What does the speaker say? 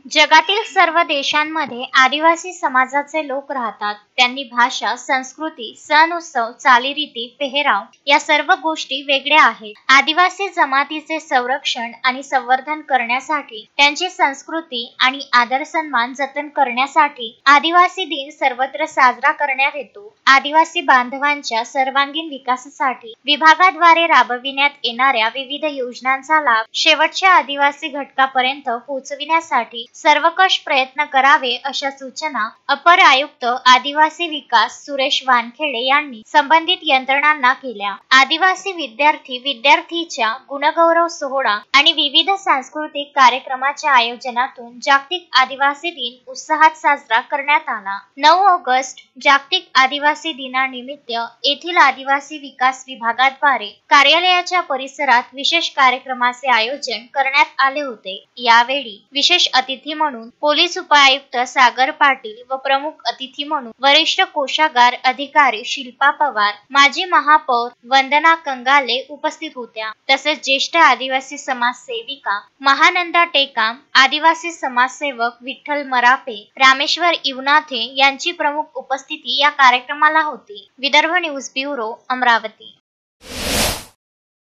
जगातील सर्व देशांमध्ये आदिवासी समाजाचे लोक राहतात. त्यांनी भाषा, संस्कृती, सण उत्सव, चालीरीती, पेहराव या सर्व गोष्टी वेगळ्या आहेत. आदिवासी जमातीचे संरक्षण आणि संवर्धन करण्यासाठी, त्यांची संस्कृती आणि आदर सन्मान जतन करण्यासाठी आदिवासी दिन सर्वत्र साजरा करण्यात येतो. आदिवासी बांधवांच्या सर्वांगीण विकासासाठी विभागाद्वारे राबविण्यात येणाऱ्या विविध योजनांचा लाभ शेवटच्या आदिवासी घटकापर्यंत पोहोचविण्यासाठी सर्वकष प्रयत्न करावे अशा सूचना अपर आयुक्त आदिवासी विकास सुरेश वानखेडे यांनी संबंधित यंत्रणांना केल्या. आदिवासी विद्यार्थीच्या गुणगौरव सोहळा आणि विविध सांस्कृतिक कार्यक्रमाच्या आयोजनातून जागतिक आदिवासी दिन उत्साहात साजरा करण्यात आला. 9 ऑगस्ट जागतिक आदिवासी दिनानिमित्त येथील आदिवासी विकास विभागाद्वारे कार्यालयाच्या परिसरात विशेष कार्यक्रमाचे आयोजन करण्यात आले होते. यावेळी विशेष अतिथी म्हणून पोलीस उपायुक्त सागर पाटील व प्रमुख अतिथी म्हणून वरिष्ठ कोषागार अधिकारी शिल्पा पवार, माजी महापौर वंदना कंगाले उपस्थित होत्या. तसेच ज्येष्ठ आदिवासी समाजसेविका महानंदा टेकाम, आदिवासी समाजसेवक विठ्ठल मरापे, रामेश्वर इवनाथे यांची प्रमुख उपस्थिती या कार्यक्रमाला होती. Vidarbha news bureau, Amravati.